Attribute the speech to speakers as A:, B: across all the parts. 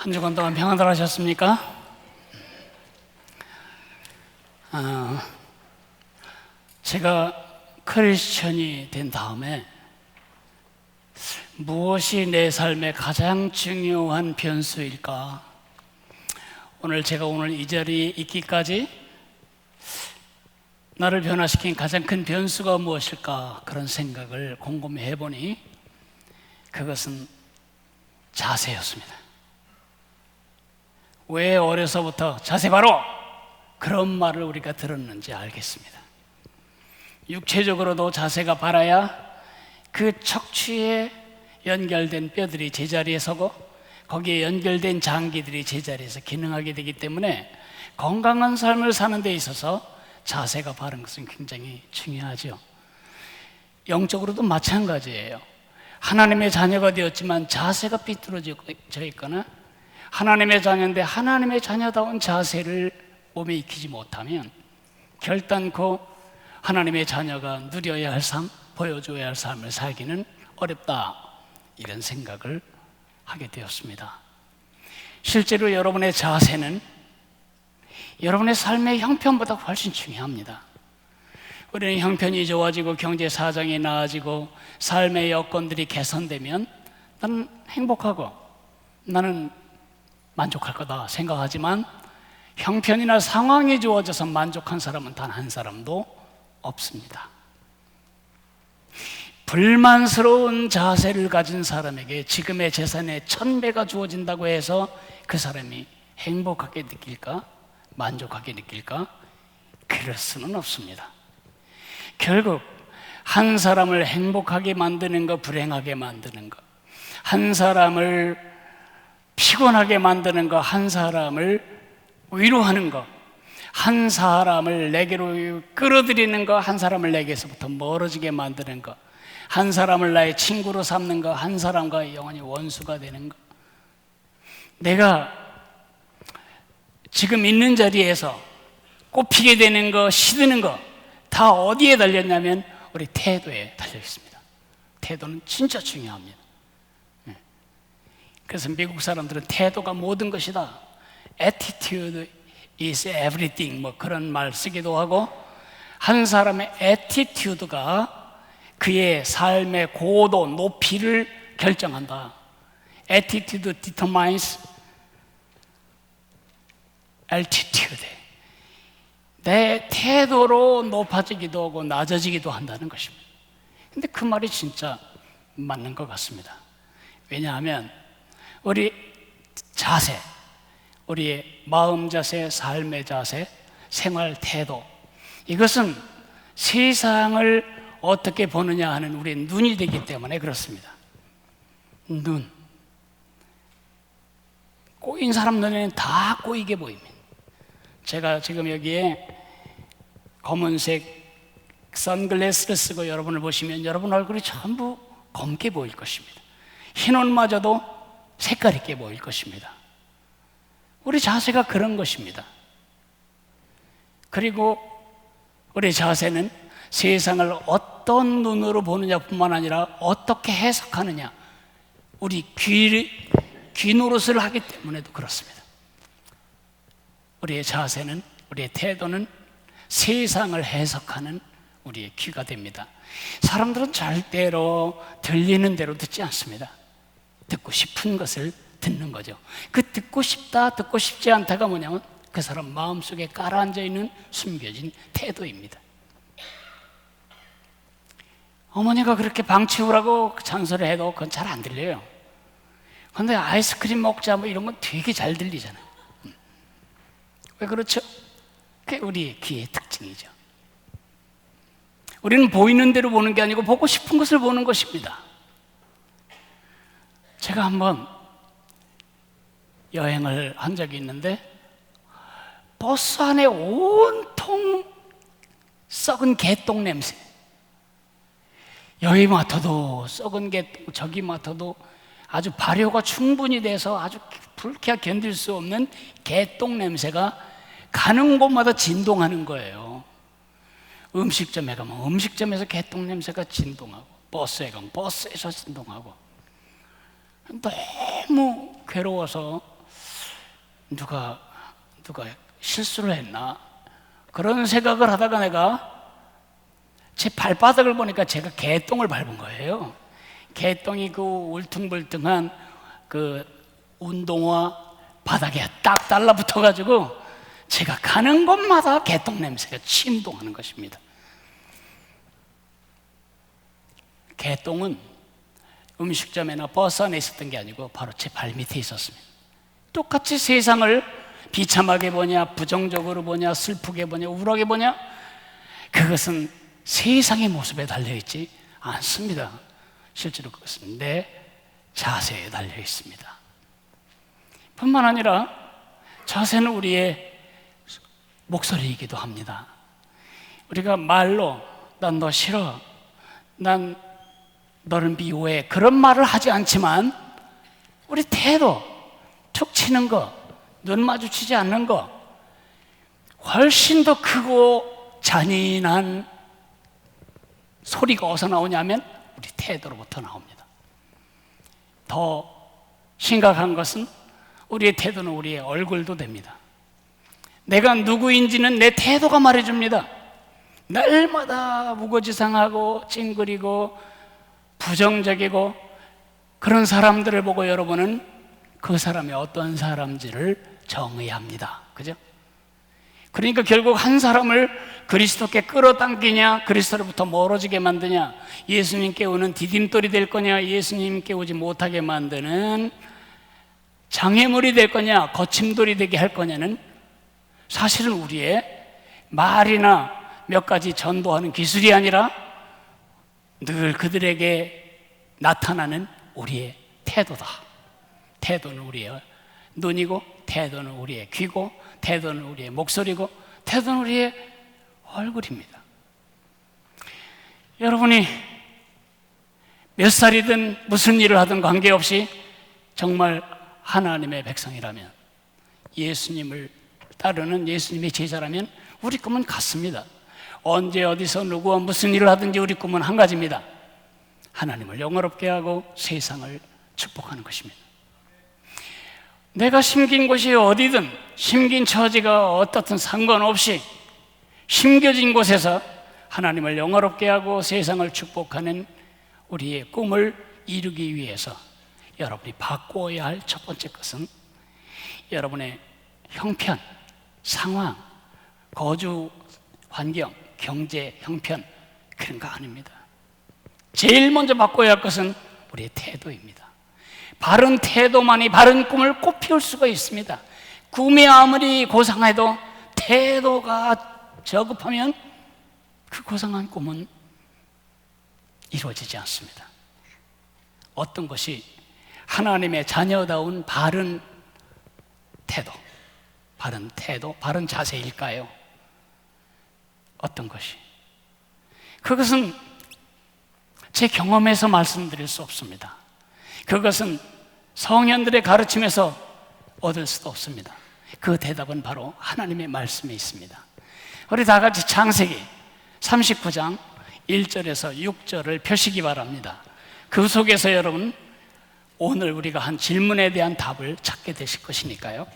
A: 한 주간 동안 평안들 하셨습니까? 제가 크리스천이 된 다음에 무엇이 내 삶의 가장 중요한 변수일까? 오늘 이 자리에 있기까지 나를 변화시킨 가장 큰 변수가 무엇일까? 그런 생각을 곰곰이 해보니 그것은 자세였습니다. 왜 어려서부터 자세 바로 그런 말을 우리가 들었는지 알겠습니다. 육체적으로도 자세가 바라야 그 척추에 연결된 뼈들이 제자리에 서고 거기에 연결된 장기들이 제자리에서 기능하게 되기 때문에 건강한 삶을 사는 데 있어서 자세가 바른 것은 굉장히 중요하죠. 영적으로도 마찬가지예요. 하나님의 자녀가 되었지만 자세가 삐뚤어져 있거나 하나님의 자녀인데 하나님의 자녀다운 자세를 몸에 익히지 못하면 결단코 하나님의 자녀가 누려야 할 삶, 보여줘야 할 삶을 살기는 어렵다, 이런 생각을 하게 되었습니다. 실제로 여러분의 자세는 여러분의 삶의 형편보다 훨씬 중요합니다. 우리는 형편이 좋아지고 경제 사정이 나아지고 삶의 여건들이 개선되면 나는 행복하고 나는 만족할 거다 생각하지만 형편이나 상황이 좋아져서 만족한 사람은 단 한 사람도 없습니다. 불만스러운 자세를 가진 사람에게 지금의 재산의 1000배가 주어진다고 해서 그 사람이 행복하게 느낄까? 만족하게 느낄까? 그럴 수는 없습니다. 결국 한 사람을 행복하게 만드는 것, 불행하게 만드는 것, 한 사람을 피곤하게 만드는 것, 한 사람을 위로하는 것, 한 사람을 내게로 끌어들이는 것, 한 사람을 내게서부터 멀어지게 만드는 것, 한 사람을 나의 친구로 삼는 것, 한 사람과 영원히 원수가 되는 것. 내가 지금 있는 자리에서 꼽히게 되는 것, 시드는 것, 다 어디에 달렸냐면 우리 태도에 달려 있습니다. 태도는 진짜 중요합니다. 그래서 미국 사람들은 태도가 모든 것이다, Attitude is everything, 뭐 그런 말 쓰기도 하고, 한 사람의 attitude가 그의 삶의 고도, 높이를 결정한다. Attitude determines altitude. 내 태도로 높아지기도 하고 낮아지기도 한다는 것입니다. 근데 그 말이 진짜 맞는 것 같습니다. 왜냐하면 우리 자세, 우리의 마음 자세, 삶의 자세, 생활 태도, 이것은 세상을 어떻게 보느냐 하는 우리의 눈이 되기 때문에 그렇습니다. 눈. 꼬인 사람 눈에는 다 꼬이게 보입니다. 제가 지금 여기에 검은색 선글라스를 쓰고 여러분을 보시면 여러분 얼굴이 전부 검게 보일 것입니다. 흰 옷마저도 색깔 있게 보일 것입니다. 우리 자세가 그런 것입니다. 그리고 우리 자세는 세상을 어떤 눈으로 보느냐 뿐만 아니라 어떻게 해석하느냐, 우리 귀 노릇을 하기 때문에도 그렇습니다. 우리의 자세는, 우리의 태도는 세상을 해석하는 우리의 귀가 됩니다. 사람들은 절대로 들리는 대로 듣지 않습니다. 듣고 싶은 것을 듣는 거죠. 그 듣고 싶다, 듣고 싶지 않다가 뭐냐면 그 사람 마음속에 깔아앉아 있는 숨겨진 태도입니다. 어머니가 그렇게 방 치우라고 잔소리 해도 그건 잘 안 들려요. 그런데 아이스크림 먹자 뭐 이런 건 되게 잘 들리잖아요. 왜 그렇죠? 그게 우리 귀의 특징이죠. 우리는 보이는 대로 보는 게 아니고 보고 싶은 것을 보는 것입니다. 제가 한번 여행을 한 적이 있는데 버스 안에 온통 썩은 개똥 냄새, 여기 맡아도 썩은 개똥, 저기 맡아도 아주 발효가 충분히 돼서 아주 불쾌하게 견딜 수 없는 개똥 냄새가 가는 곳마다 진동하는 거예요. 음식점에 가면 음식점에서 개똥 냄새가 진동하고, 버스에 가면 버스에서 진동하고, 너무 괴로워서 누가 실수를 했나? 그런 생각을 하다가 내가 제 발바닥을 보니까 제가 개똥을 밟은 거예요. 개똥이 그 울퉁불퉁한 그 운동화 바닥에 딱 달라붙어가지고 제가 가는 곳마다 개똥 냄새가 침동하는 것입니다. 개똥은 음식점이나 버스 안에 있었던 게 아니고 바로 제 발밑에 있었습니다. 똑같이 세상을 비참하게 보냐, 부정적으로 보냐, 슬프게 보냐, 우울하게 보냐, 그것은 세상의 모습에 달려있지 않습니다. 실제로 그것은 내 자세에 달려 있습니다. 뿐만 아니라 자세는 우리의 목소리이기도 합니다. 우리가 말로 난 너 싫어, 난 너를 미워해, 그런 말을 하지 않지만 우리 태도, 툭 치는 거, 눈 마주치지 않는 거, 훨씬 더 크고 잔인한 소리가 어디서 나오냐면 우리 태도로부터 나옵니다. 더 심각한 것은 우리의 태도는 우리의 얼굴도 됩니다. 내가 누구인지는 내 태도가 말해줍니다. 날마다 무거지상하고 찡그리고 부정적이고 그런 사람들을 보고 여러분은 그 사람이 어떤 사람인지를 정의합니다. 그죠? 그러니까 결국 한 사람을 그리스도께 끌어당기냐, 그리스도로부터 멀어지게 만드냐, 예수님께 오는 디딤돌이 될 거냐, 예수님께 오지 못하게 만드는 장애물이 될 거냐, 거침돌이 되게 할 거냐는 사실은 우리의 말이나 몇 가지 전도하는 기술이 아니라 늘 그들에게 나타나는 우리의 태도다. 태도는 우리의 눈이고, 태도는 우리의 귀고, 태도는 우리의 목소리고, 태도는 우리의 얼굴입니다. 여러분이 몇 살이든 무슨 일을 하든 관계없이 정말 하나님의 백성이라면, 예수님을 따르는 예수님의 제자라면 우리 꿈은 같습니다. 언제 어디서 누구와 무슨 일을 하든지 우리 꿈은 한 가지입니다. 하나님을 영화롭게 하고 세상을 축복하는 것입니다. 내가 심긴 곳이 어디든, 심긴 처지가 어떻든 상관없이 심겨진 곳에서 하나님을 영화롭게 하고 세상을 축복하는 우리의 꿈을 이루기 위해서 여러분이 바꾸어야 할 첫 번째 것은 여러분의 형편, 상황, 거주 환경, 경제 형편, 그런 거 아닙니다. 제일 먼저 바꿔야 할 것은 우리의 태도입니다. 바른 태도만이 바른 꿈을 꽃 피울 수가 있습니다. 꿈이 아무리 고상해도 태도가 저급하면 그 고상한 꿈은 이루어지지 않습니다. 어떤 것이 하나님의 자녀다운 바른 태도, 바른 자세일까요? 어떤 것이? 그것은 제 경험에서 말씀드릴 수 없습니다. 그것은 성현들의 가르침에서 얻을 수도 없습니다. 그 대답은 바로 하나님의 말씀에 있습니다. 우리 다 같이 창세기 39장 1절에서 6절을 펴시기 바랍니다. 그 속에서 여러분 오늘 우리가 한 질문에 대한 답을 찾게 되실 것이니까요.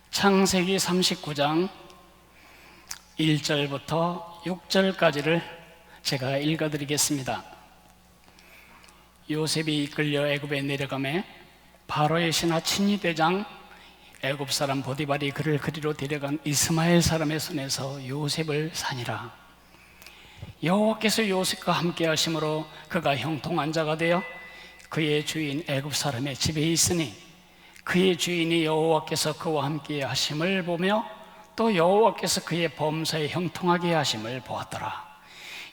A: 창세기 39장 1절부터 6절까지를 제가 읽어드리겠습니다. 요셉이 이끌려 애굽에 내려가매 바로의 신하 친위대장 애굽 사람 보디발이 그를 그리로 데려간 이스마엘 사람의 손에서 요셉을 사니라. 여호와께서 요셉과 함께 하심으로 그가 형통한 자가 되어 그의 주인 애굽 사람의 집에 있으니 그의 주인이 여호와께서 그와 함께 하심을 보며 또 여호와께서 그의 범사에 형통하게 하심을 보았더라.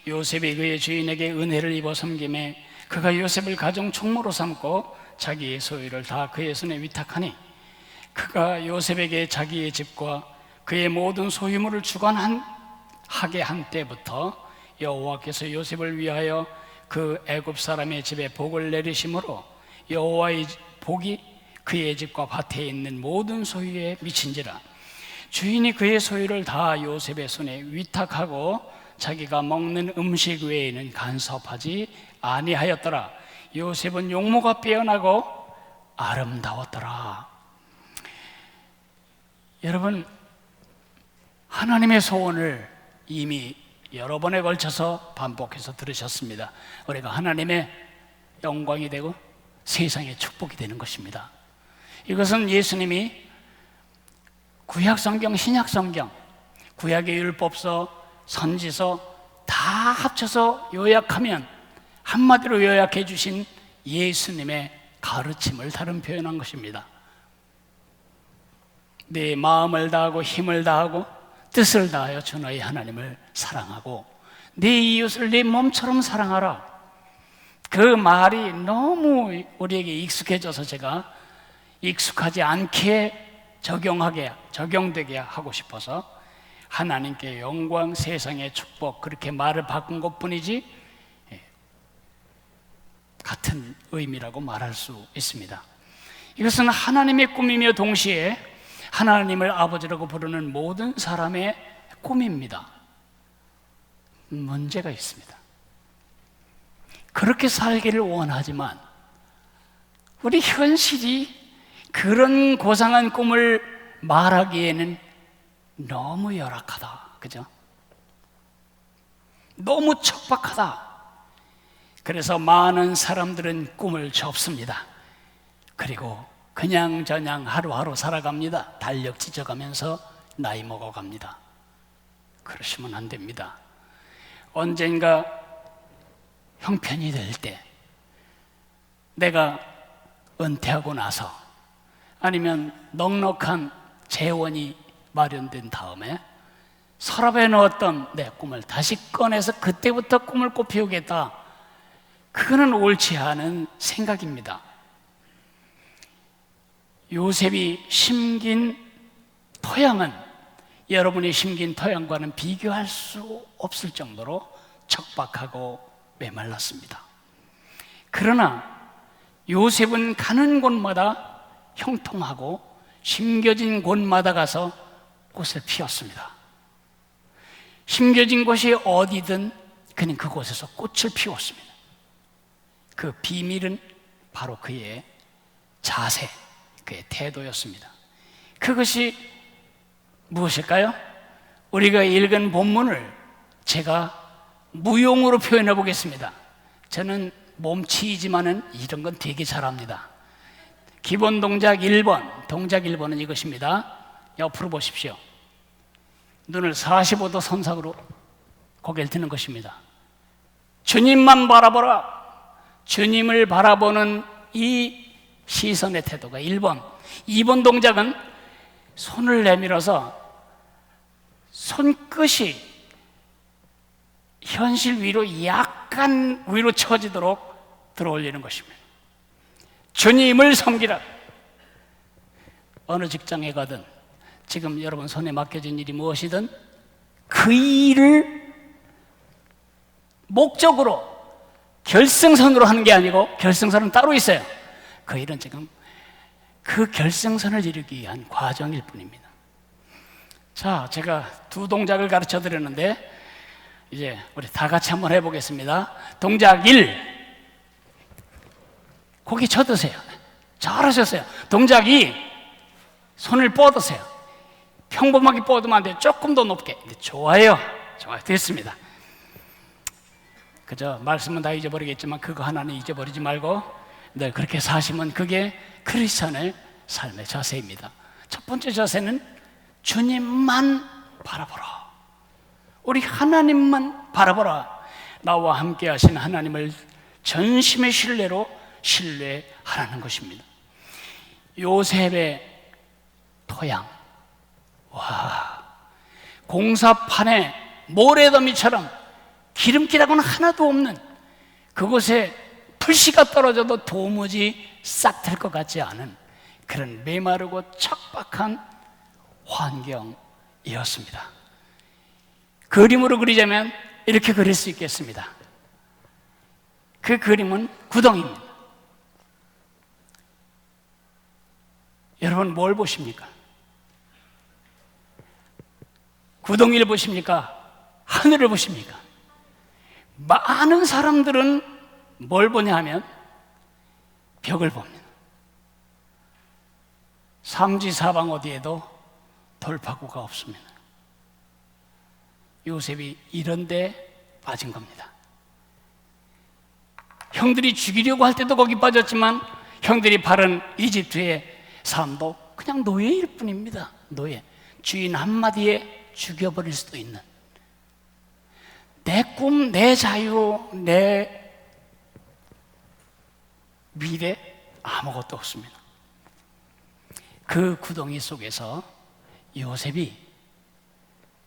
A: 요셉이 그의 주인에게 은혜를 입어 섬김에 그가 요셉을 가정 총무로 삼고 자기의 소유를 다 그의 손에 위탁하니 그가 요셉에게 자기의 집과 그의 모든 소유물을 주관하게 한 때부터 여호와께서 요셉을 위하여 그 애굽 사람의 집에 복을 내리심으로 여호와의 복이 그의 집과 밭에 있는 모든 소유에 미친지라. 주인이 그의 소유를 다 요셉의 손에 위탁하고 자기가 먹는 음식 외에는 간섭하지 아니하였더라. 요셉은 용모가 빼어나고 아름다웠더라. 여러분, 하나님의 소원을 이미 여러 번에 걸쳐서 반복해서 들으셨습니다. 우리가 하나님의 영광이 되고 세상의 축복이 되는 것입니다. 이것은 예수님이 구약성경, 신약성경, 구약의 율법서, 선지서 다 합쳐서 요약하면 한마디로 요약해 주신 예수님의 가르침을 다른 표현한 것입니다. 내 마음을 다하고 힘을 다하고 뜻을 다하여 주 너희 하나님을 사랑하고 내 이웃을 내 몸처럼 사랑하라. 그 말이 너무 우리에게 익숙해져서 제가 익숙하지 않게 적용되게 하고 싶어서 하나님께 영광, 세상의 축복, 그렇게 말을 바꾼 것뿐이지 같은 의미라고 말할 수 있습니다. 이것은 하나님의 꿈이며 동시에 하나님을 아버지라고 부르는 모든 사람의 꿈입니다. 문제가 있습니다. 그렇게 살기를 원하지만 우리 현실이 그런 고상한 꿈을 말하기에는 너무 열악하다. 그죠? 너무 척박하다. 그래서 많은 사람들은 꿈을 접습니다. 그리고 그냥저냥 하루하루 살아갑니다. 달력 찢어가면서 나이 먹어갑니다. 그러시면 안 됩니다. 언젠가 형편이 될 때, 내가 은퇴하고 나서 아니면 넉넉한 재원이 마련된 다음에 서랍에 넣었던 내 꿈을 다시 꺼내서 그때부터 꿈을 꽃피우겠다. 그거는 옳지 않은 생각입니다. 요셉이 심긴 토양은 여러분이 심긴 토양과는 비교할 수 없을 정도로 척박하고 메말랐습니다. 그러나 요셉은 가는 곳마다 형통하고 심겨진 곳마다 가서 꽃을 피웠습니다. 심겨진 곳이 어디든 그는 그곳에서 꽃을 피웠습니다. 그 비밀은 바로 그의 자세, 그의 태도였습니다. 그것이 무엇일까요? 우리가 읽은 본문을 제가 무용으로 표현해 보겠습니다. 저는 몸치이지만은 이런 건 되게 잘합니다. 기본 동작 1번, 동작 1번은 이것입니다. 옆으로 보십시오. 눈을 45도 선상으로 고개를 드는 것입니다. 주님만 바라보라. 주님을 바라보는 이 시선의 태도가 1번. 2번 동작은 손을 내밀어서 손끝이 현실 위로 약간 위로 처지도록 들어올리는 것입니다. 주님을 섬기라. 어느 직장에 가든 지금 여러분 손에 맡겨진 일이 무엇이든 그 일을 목적으로 결승선으로 하는 게 아니고, 결승선은 따로 있어요. 그 일은 지금 그 결승선을 이루기 위한 과정일 뿐입니다. 자, 제가 두 동작을 가르쳐 드렸는데 이제 우리 다 같이 한번 해보겠습니다. 동작 1, 고개 쳐드세요. 잘하셨어요. 동작 2, 손을 뻗으세요. 평범하게 뻗으면 안 돼요. 조금 더 높게. 좋아요. 좋아요. 됐습니다. 그저 말씀은 다 잊어버리겠지만 그거 하나는 잊어버리지 말고 늘 그렇게 사시면 그게 크리스천의 삶의 자세입니다. 첫 번째 자세는 주님만 바라보라. 우리 하나님만 바라보라. 나와 함께 하신 하나님을 전심의 신뢰로 신뢰하라는 것입니다. 요셉의 토양, 와, 공사판에 모래더미처럼 기름기라고는 하나도 없는 그곳에 풀씨가 떨어져도 도무지 싹 들 것 같지 않은 그런 메마르고 척박한 환경이었습니다. 그림으로 그리자면 이렇게 그릴 수 있겠습니다. 그 그림은 구덩이입니다. 여러분 뭘 보십니까? 구덩이를 보십니까? 하늘을 보십니까? 많은 사람들은 뭘 보냐 하면 벽을 봅니다. 삼지사방 어디에도 돌파구가 없습니다. 요셉이 이런 데 빠진 겁니다. 형들이 죽이려고 할 때도 거기 빠졌지만 형들이 바른 이집트의 삶도 그냥 노예일 뿐입니다. 노예. 주인 한마디에 죽여버릴 수도 있는, 내 꿈, 내 자유, 내 미래 아무것도 없습니다. 그 구덩이 속에서 요셉이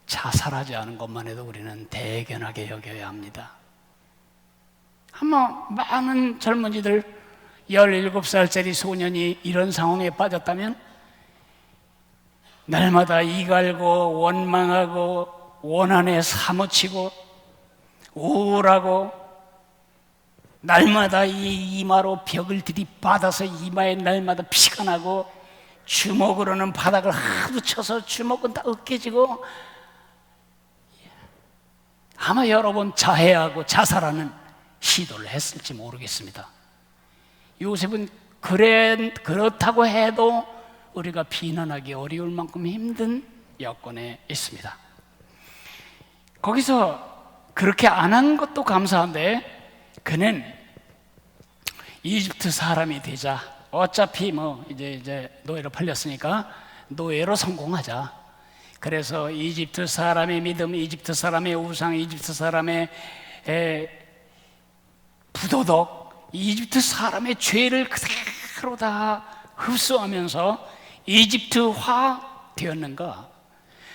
A: 자살하지 않은 것만 해도 우리는 대견하게 여겨야 합니다. 아마 많은 젊은이들 17살짜리 소년이 이런 상황에 빠졌다면 날마다 이갈고 원망하고 원한에 사무치고 우울하고 날마다 이 이마로 벽을 들이받아서 이마에 날마다 피가 나고 주먹으로는 바닥을 하도 쳐서 주먹은 다 으깨지고 아마 여러 번 자해하고 자살하는 시도를 했을지 모르겠습니다. 요셉은 그렇다고 해도 우리가 비난하기 어려울 만큼 힘든 여건에 있습니다. 거기서 그렇게 안 한 것도 감사한데 그는 이집트 사람이 되자, 어차피 이제 노예로 팔렸으니까 노예로 성공하자. 그래서 이집트 사람의 믿음, 이집트 사람의 우상, 이집트 사람의 부도덕, 이집트 사람의 죄를 그대로 다 흡수하면서 이집트화 되었는가?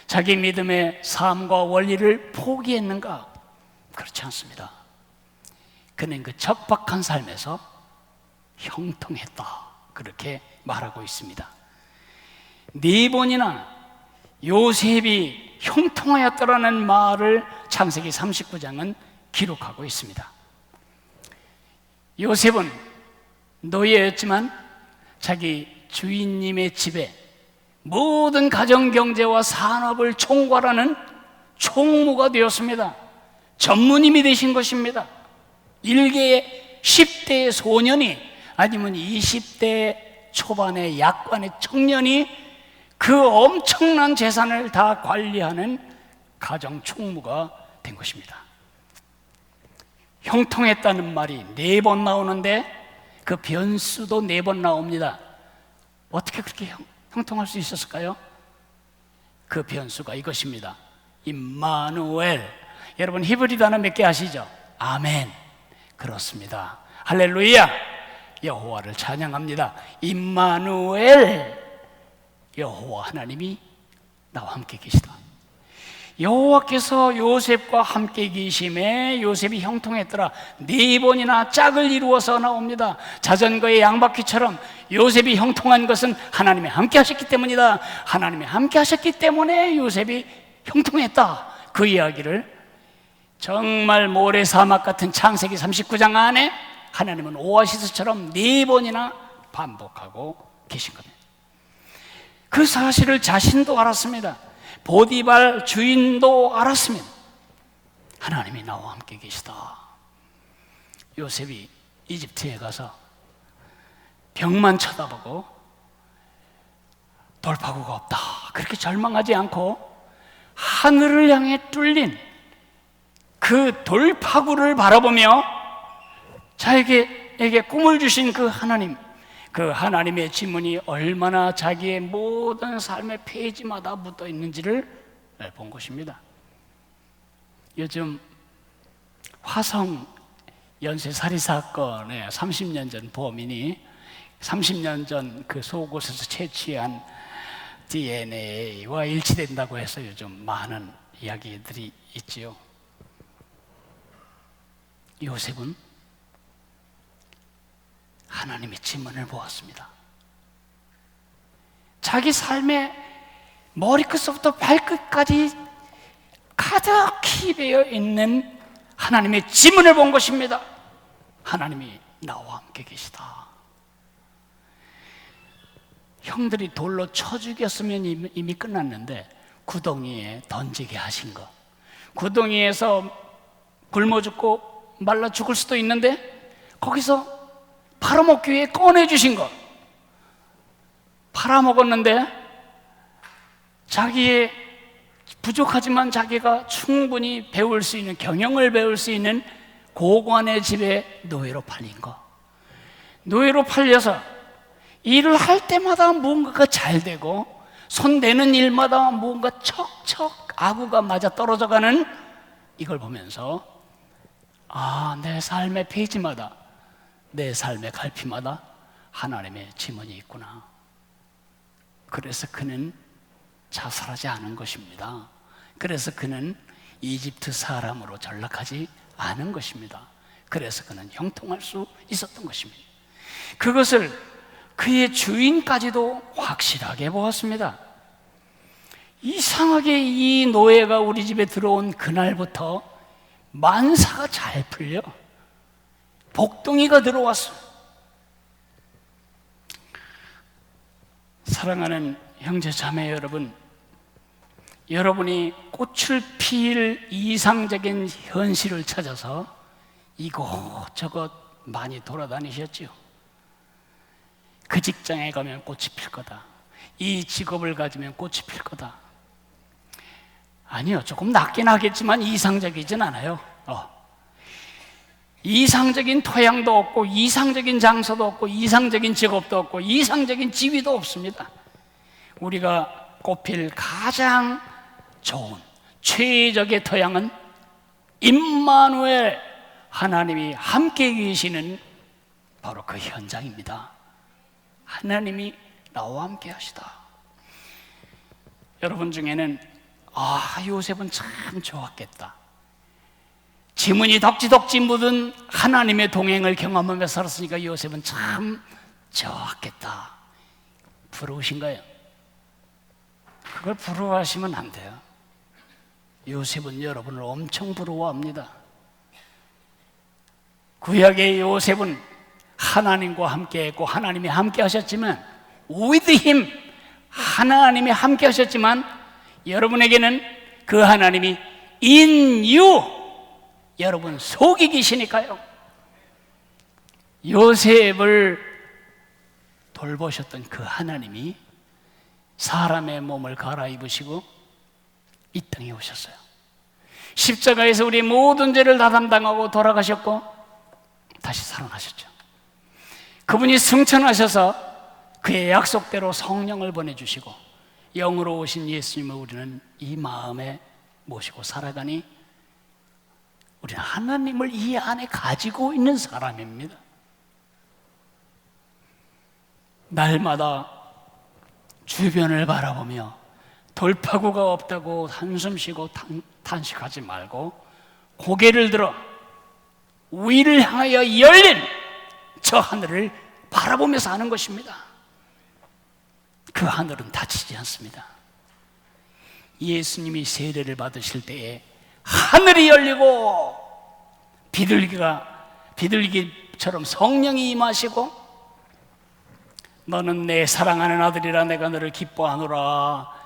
A: 자기 믿음의 삶과 원리를 포기했는가? 그렇지 않습니다. 그는 그 척박한 삶에서 형통했다, 그렇게 말하고 있습니다. 4번이나 요셉이 형통하였다라는 말을 창세기 39장은 기록하고 있습니다. 요셉은 노예였지만 자기 주인님의 집에 모든 가정경제와 산업을 총괄하는 총무가 되었습니다. 전무님이 되신 것입니다. 일개의 10대의 소년이 아니면 20대 초반의 약관의 청년이 그 엄청난 재산을 다 관리하는 가정 총무가 된 것입니다. 형통했다는 말이 4번 나오는데 그 변수도 4번 나옵니다. 어떻게 그렇게 형통할 수 있었을까요? 그 변수가 이것입니다. 임마누엘. 여러분 히브리 단어 몇 개 아시죠? 아멘. 그렇습니다. 할렐루야. 여호와를 찬양합니다. 임마누엘. 여호와 하나님이 나와 함께 계시다. 여호와께서 요셉과 함께 계심에 요셉이 형통했더라. 4번이나 짝을 이루어서 나옵니다. 자전거의 양바퀴처럼 요셉이 형통한 것은 하나님이 함께 하셨기 때문이다. 하나님이 함께 하셨기 때문에 요셉이 형통했다. 그 이야기를 정말 모래사막 같은 창세기 39장 안에 하나님은 오아시스처럼 4번이나 반복하고 계신 겁니다. 그 사실을 자신도 알았습니다. 보디발 주인도 알았습니다. 하나님이 나와 함께 계시다. 요셉이 이집트에 가서 벽만 쳐다보고 돌파구가 없다, 그렇게 절망하지 않고 하늘을 향해 뚫린 그 돌파구를 바라보며 자기에게 꿈을 주신 그 하나님, 그 하나님의 지문이 얼마나 자기의 모든 삶의 페이지마다 묻어 있는지를 본 것입니다. 요즘 화성 연쇄살인 사건의 30년 전 범인이 30년 전 그 속옷에서 채취한 DNA와 일치된다고 해서 요즘 많은 이야기들이 있지요. 요셉은 하나님의 지문을 보았습니다. 자기 삶의 머리끝부터 발끝까지 가득히 배어 있는 하나님의 지문을 본 것입니다. 하나님이 나와 함께 계시다. 형들이 돌로 쳐 죽였으면 이미 끝났는데 구덩이에 던지게 하신 것, 구덩이에서 굶어 죽고 말라 죽을 수도 있는데 거기서 팔아먹기 위해 꺼내주신 것, 팔아먹었는데 자기의 부족하지만 자기가 충분히 배울 수 있는, 경영을 배울 수 있는 고관의 집에 노예로 팔린 거. 노예로 팔려서 일을 할 때마다 무언가가 잘 되고 손 대는 일마다 무언가 척척 아구가 맞아 떨어져가는 이걸 보면서 내 삶의 페이지마다, 내 삶의 갈피마다 하나님의 지문이 있구나. 그래서 그는 자살하지 않은 것입니다. 그래서 그는 이집트 사람으로 전락하지 않은 것입니다. 그래서 그는 형통할 수 있었던 것입니다. 그것을 그의 주인까지도 확실하게 보았습니다. 이상하게 이 노예가 우리 집에 들어온 그날부터 만사가 잘 풀려. 복덩이가 들어왔어. 사랑하는 형제 자매 여러분, 여러분이 꽃을 필 이상적인 현실을 찾아서 이곳저곳 많이 돌아다니셨지요. 그 직장에 가면 꽃이 필 거다, 이 직업을 가지면 꽃이 필 거다. 아니요, 조금 낮긴 하겠지만 이상적이진 않아요. 이상적인 토양도 없고 이상적인 장소도 없고 이상적인 직업도 없고 이상적인 지위도 없습니다. 우리가 꼽힐 가장 좋은 최적의 토양은 임마누엘, 하나님이 함께 계시는 바로 그 현장입니다. 하나님이 나와 함께 하시다. 여러분 중에는 요셉은 참 좋았겠다, 지문이 덕지덕지 묻은 하나님의 동행을 경험하며 살았으니까 요셉은 참 좋았겠다, 부러우신가요? 그걸 부러워하시면 안 돼요. 요셉은 여러분을 엄청 부러워합니다. 구약의 요셉은 하나님과 함께 했고 하나님이 함께 하셨지만, with him, 하나님이 함께 하셨지만 여러분에게는 그 하나님이 in you, 여러분 속에 계시니까요. 요셉을 돌보셨던 그 하나님이 사람의 몸을 갈아입으시고 이 땅에 오셨어요. 십자가에서 우리 모든 죄를 다 담당하고 돌아가셨고 다시 살아나셨죠. 그분이 승천하셔서 그의 약속대로 성령을 보내주시고 영으로 오신 예수님을 우리는 이 마음에 모시고 살아가니 우리는 하나님을 이 안에 가지고 있는 사람입니다. 날마다 주변을 바라보며 돌파구가 없다고 한숨 쉬고 탄식하지 말고 고개를 들어 위를 향하여 열린 저 하늘을 바라보며 사는 것입니다. 그 하늘은 닫히지 않습니다. 예수님이 세례를 받으실 때에 하늘이 열리고 비둘기처럼 성령이 임하시고 너는 내 사랑하는 아들이라 내가 너를 기뻐하노라,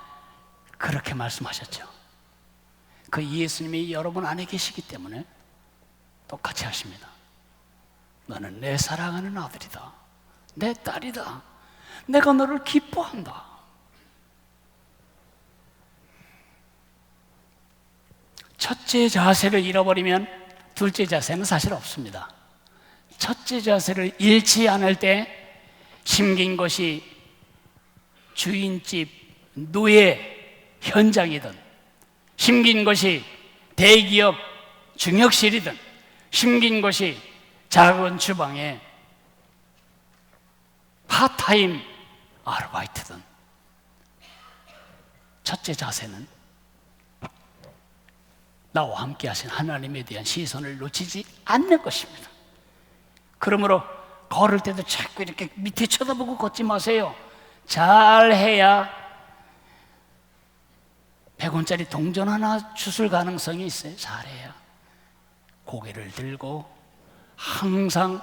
A: 그렇게 말씀하셨죠. 그 예수님이 여러분 안에 계시기 때문에 똑같이 하십니다. 너는 내 사랑하는 아들이다, 내 딸이다, 내가 너를 기뻐한다. 첫째 자세를 잃어버리면 둘째 자세는 사실 없습니다. 첫째 자세를 잃지 않을 때 심긴 것이 주인집 노예 현장이든, 심긴 것이 대기업 중역실이든, 심긴 것이 작은 주방의 파타임 아르바이트든, 첫째 자세는 나와 함께 하신 하나님에 대한 시선을 놓치지 않는 것입니다. 그러므로 걸을 때도 자꾸 이렇게 밑에 쳐다보고 걷지 마세요. 잘해야 100원짜리 동전 하나 주술 가능성이 있어요. 잘해야. 고개를 들고 항상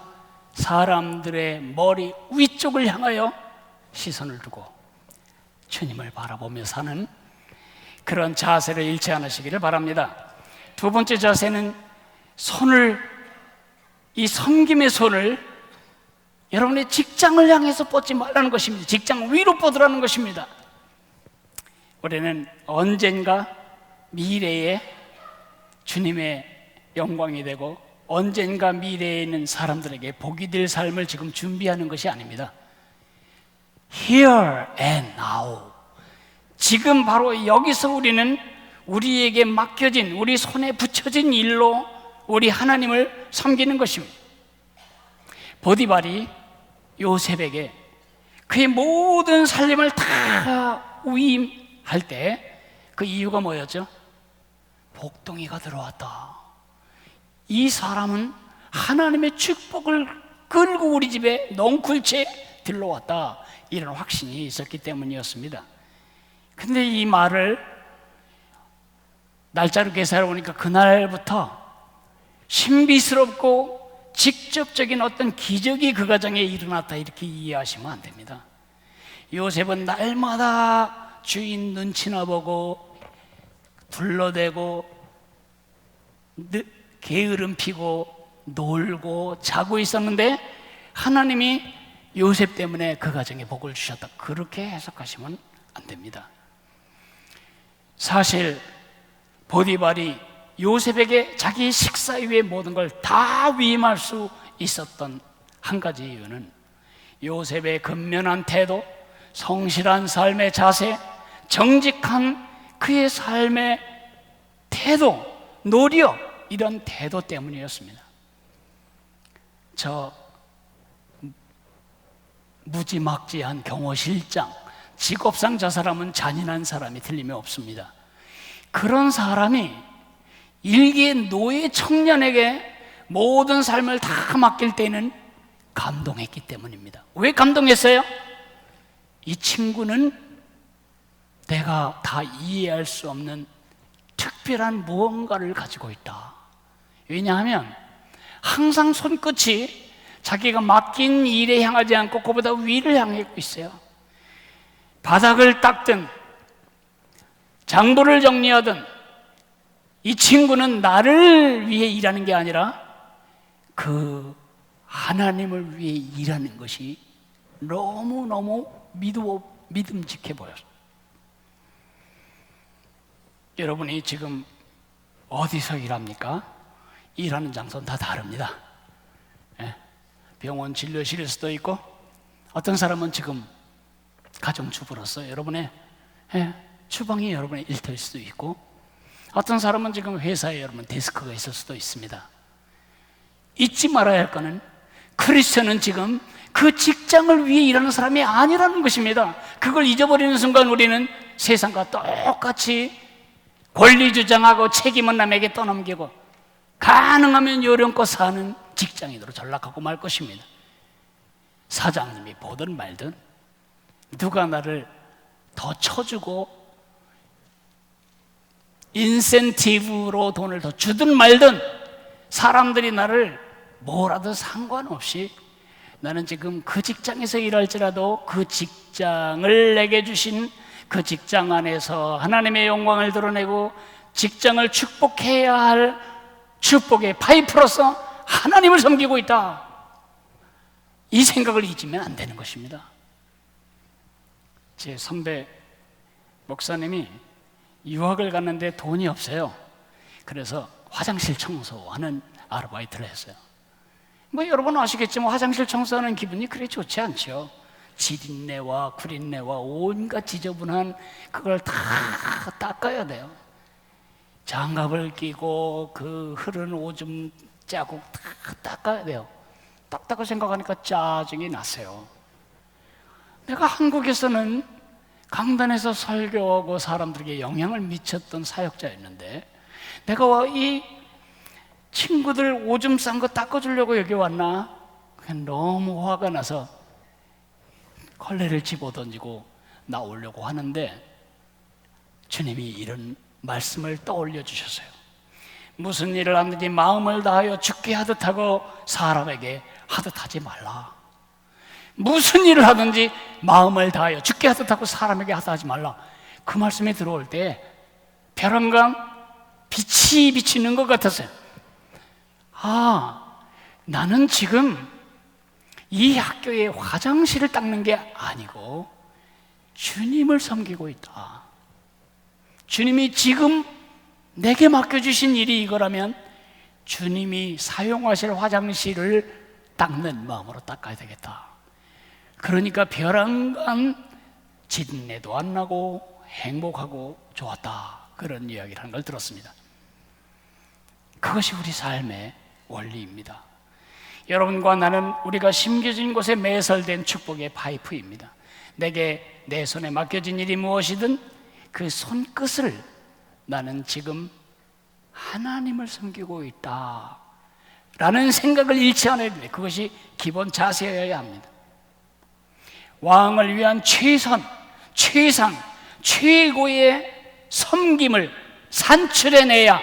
A: 사람들의 머리 위쪽을 향하여 시선을 두고 주님을 바라보며 사는 그런 자세를 잃지 않으시기를 바랍니다. 두 번째 자세는 이 섬김의 손을 여러분의 직장을 향해서 뻗지 말라는 것입니다. 직장 위로 뻗으라는 것입니다. 우리는 언젠가 미래에 주님의 영광이 되고 언젠가 미래에 있는 사람들에게 복이 될 삶을 지금 준비하는 것이 아닙니다. Here and now, 지금 바로 여기서 우리는 우리에게 맡겨진, 우리 손에 붙여진 일로 우리 하나님을 섬기는 것입니다. 보디발이 요셉에게 그의 모든 살림을 다 위임할 때 그 이유가 뭐였죠? 복덩이가 들어왔다. 이 사람은 하나님의 축복을 끌고 우리 집에 넝쿨채 들러왔다, 이런 확신이 있었기 때문이었습니다. 근데 이 말을 날짜로 계산해 보니까 그날부터 신비스럽고 직접적인 어떤 기적이 그 가정에 일어났다, 이렇게 이해하시면 안 됩니다. 요셉은 날마다 주인 눈치나 보고 둘러대고 게으름 피고 놀고 자고 있었는데 하나님이 요셉 때문에 그 가정에 복을 주셨다, 그렇게 해석하시면 안 됩니다. 사실 보디발이 요셉에게 자기 식사 위에 모든 걸 다 위임할 수 있었던 한 가지 이유는 요셉의 근면한 태도, 성실한 삶의 자세, 정직한 그의 삶의 태도, 노력, 이런 태도 때문이었습니다. 저 무지막지한 경호실장, 직업상 저 사람은 잔인한 사람이 틀림이 없습니다. 그런 사람이 일개의 노예 청년에게 모든 삶을 다 맡길 때는 감동했기 때문입니다. 왜 감동했어요? 이 친구는 내가 다 이해할 수 없는 특별한 무언가를 가지고 있다. 왜냐하면 항상 손끝이 자기가 맡긴 일에 향하지 않고 그보다 위를 향하고 있어요. 바닥을 닦든 장부를 정리하든 이 친구는 나를 위해 일하는 게 아니라 그 하나님을 위해 일하는 것이 너무너무 믿음직해 보였어요. 여러분이 지금 어디서 일합니까? 일하는 장소는 다 다릅니다. 병원 진료실일 수도 있고, 어떤 사람은 지금 가정주부로서 여러분의 주방이 여러분의 일터일 수도 있고, 어떤 사람은 지금 회사에 여러분 데스크가 있을 수도 있습니다. 잊지 말아야 할 거는 크리스천은 지금 그 직장을 위해 일하는 사람이 아니라는 것입니다. 그걸 잊어버리는 순간 우리는 세상과 똑같이 권리 주장하고 책임은 남에게 떠넘기고 가능하면 요령껏 사는 직장인으로 전락하고 말 것입니다. 사장님이 보든 말든 누가 나를 더 쳐주고 인센티브로 돈을 더 주든 말든 사람들이 나를 뭐라도 상관없이 나는 지금 그 직장에서 일할지라도 그 직장을 내게 주신 그 직장 안에서 하나님의 영광을 드러내고 직장을 축복해야 할 축복의 파이프로서 하나님을 섬기고 있다, 이 생각을 잊으면 안 되는 것입니다. 제 선배 목사님이 유학을 갔는데 돈이 없어요. 그래서 화장실 청소하는 아르바이트를 했어요. 뭐 여러분 아시겠지만 화장실 청소하는 기분이 그리 좋지 않죠. 지린내와 구린내와 온갖 지저분한 그걸 다 닦아야 돼요. 장갑을 끼고 그 흐른 오줌 자국 다 닦아야 돼요. 닦다가 생각하니까 짜증이 났어요. 내가 한국에서는 강단에서 설교하고 사람들에게 영향을 미쳤던 사역자였는데 내가 이 친구들 오줌 싼 거 닦아주려고 여기 왔나? 그냥 너무 화가 나서 걸레를 집어던지고 나오려고 하는데 주님이 이런 말씀을 떠올려 주셨어요. 무슨 일을 하든지 마음을 다하여 주께 하듯 하고 사람에게 하듯 하지 말라. 무슨 일을 하든지 마음을 다하여 주께 하듯 하고 사람에게 하듯 하지 말라. 그 말씀이 들어올 때 벼랑간 빛이 비치는 것 같았어요. 아, 나는 지금 이 학교의 화장실을 닦는 게 아니고 주님을 섬기고 있다. 주님이 지금 내게 맡겨주신 일이 이거라면 주님이 사용하실 화장실을 닦는 마음으로 닦아야 되겠다. 그러니까 벼랑간 진내도 안 나고 행복하고 좋았다. 그런 이야기를 하는 걸 들었습니다. 그것이 우리 삶의 원리입니다. 여러분과 나는 우리가 심겨진 곳에 매설된 축복의 파이프입니다. 내게 내 손에 맡겨진 일이 무엇이든 그 손끝을 나는 지금 하나님을 섬기고 있다 라는 생각을 잃지 않아야 됩니다. 그것이 기본 자세여야 합니다. 왕을 위한 최선, 최상, 최고의 섬김을 산출해내야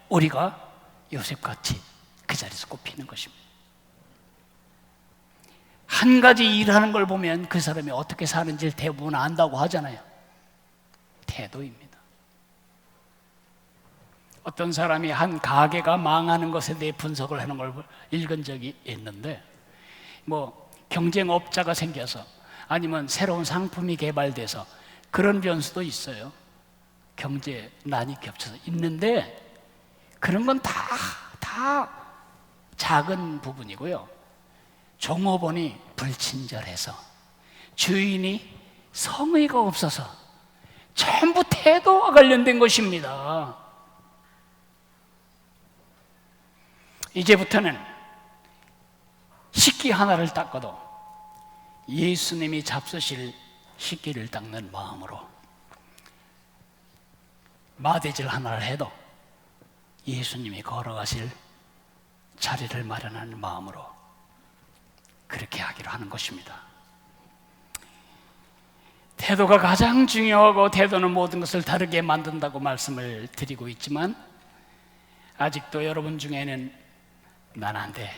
A: 우리가 요셉같이 그 자리에서 꼽히는 것입니다. 한 가지 일하는 걸 보면 그 사람이 어떻게 사는지를 대부분 안다고 하잖아요. 태도입니다. 어떤 사람이 한 가게가 망하는 것에 대해 분석을 하는 걸 읽은 적이 있는데, 뭐 경쟁업자가 생겨서 아니면 새로운 상품이 개발돼서 그런 변수도 있어요. 경제난이 겹쳐서 있는데 그런 건 다 작은 부분이고요. 종업원이 불친절해서, 주인이 성의가 없어서 전부 태도와 관련된 것입니다. 이제부터는 식기 하나를 닦아도 예수님이 잡수실 식기를 닦는 마음으로, 마대질 하나를 해도 예수님이 걸어가실 자리를 마련하는 마음으로 그렇게 하기로 하는 것입니다. 태도가 가장 중요하고 태도는 모든 것을 다르게 만든다고 말씀을 드리고 있지만, 아직도 여러분 중에는 난 안 돼,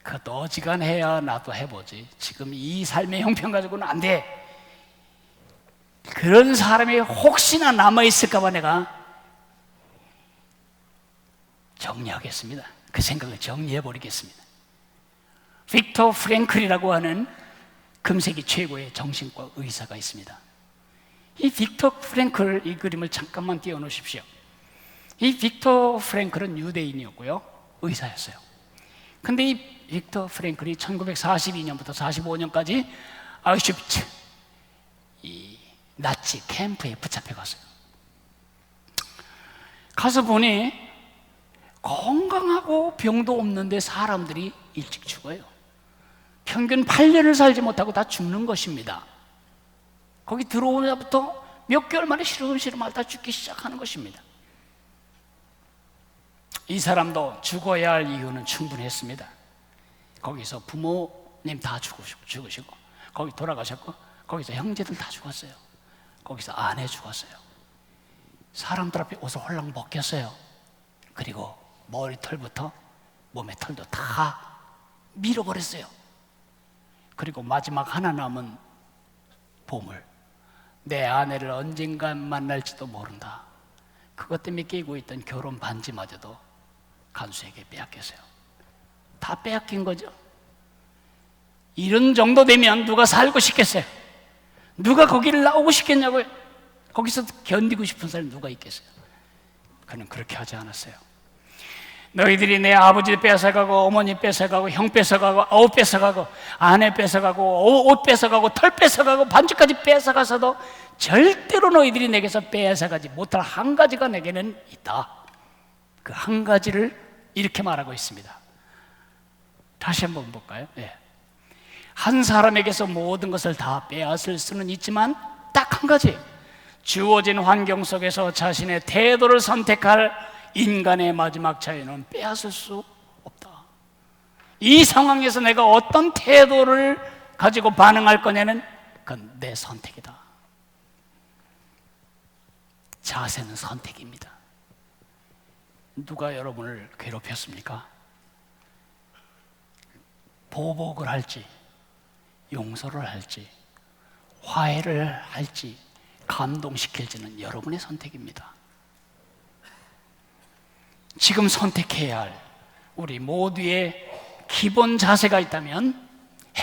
A: 그것도 어지간해야 나도 해보지, 지금 이 삶의 형편 가지고는 안 돼, 그런 사람이 혹시나 남아있을까 봐 내가 정리하겠습니다. 그 생각을 정리해버리겠습니다. 빅터 프랭클이라고 하는 금세기 최고의 정신과 의사가 있습니다. 이 빅터 프랭클, 이 그림을 잠깐만 띄워놓으십시오. 이 빅터 프랭클은 유대인이었고요, 의사였어요. 근데 이 빅터 프랭클이 1942년부터 45년까지 아우슈비츠, 이 나치 캠프에 붙잡혀 갔어요. 가서 보니 건강하고 병도 없는데 사람들이 일찍 죽어요. 평균 8년을 살지 못하고 다 죽는 것입니다. 거기 들어오면서부터 몇 개월 만에 시름시름 앓다 죽기 시작하는 것입니다. 이 사람도 죽어야 할 이유는 충분했습니다. 거기서 부모님 다 죽으시고, 거기 돌아가셨고, 거기서 형제들 다 죽었어요. 거기서 아내 죽었어요. 사람들 앞에 옷을 홀랑 벗겼어요. 그리고 머리털부터 몸의 털도 다 밀어버렸어요. 그리고 마지막 하나 남은 보물, 내 아내를 언젠가 만날지도 모른다, 그것 때문에 끼고 있던 결혼 반지마저도 간수에게 빼앗겼어요. 다 빼앗긴 거죠. 이런 정도 되면 누가 살고 싶겠어요? 누가 거기를 나오고 싶겠냐고요? 거기서 견디고 싶은 사람이 누가 있겠어요? 그는 그렇게 하지 않았어요. 너희들이 내 아버지 뺏어가고, 어머니 뺏어가고, 형 뺏어가고, 아우 뺏어가고, 아내 뺏어가고, 옷 뺏어가고, 털 뺏어가고, 반지까지 뺏어가서도 절대로 너희들이 내게서 뺏어가지 못할 한 가지가 내게는 있다. 그 한 가지를 이렇게 말하고 있습니다. 다시 한번 볼까요? 네. 한 사람에게서 모든 것을 다 빼앗을 수는 있지만 딱 한 가지, 주어진 환경 속에서 자신의 태도를 선택할 인간의 마지막 자유는 빼앗을 수 없다. 이 상황에서 내가 어떤 태도를 가지고 반응할 거냐는 그건 내 선택이다. 자세는 선택입니다. 누가 여러분을 괴롭혔습니까? 보복을 할지, 용서를 할지, 화해를 할지, 감동시킬지는 여러분의 선택입니다. 지금 선택해야 할 우리 모두의 기본 자세가 있다면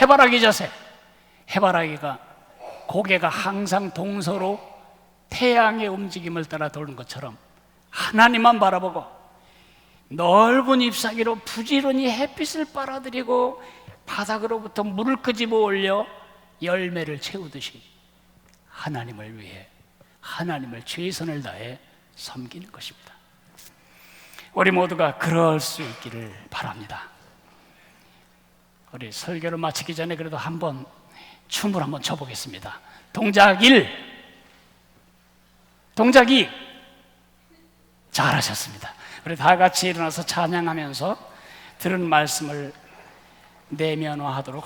A: 해바라기 자세. 해바라기가 고개가 항상 동서로 태양의 움직임을 따라 도는 것처럼 하나님만 바라보고 넓은 잎사귀로 부지런히 햇빛을 빨아들이고 바닥으로부터 물을 끄집어 올려 열매를 채우듯이 하나님을 위해 하나님을 최선을 다해 섬기는 것입니다. 우리 모두가 그럴 수 있기를 바랍니다. 우리 설교를 마치기 전에 그래도 한번 춤을 한번 춰보겠습니다. 동작 1, 동작 2. 잘하셨습니다. 우리 다 같이 일어나서 찬양하면서 들은 말씀을 내면화하도록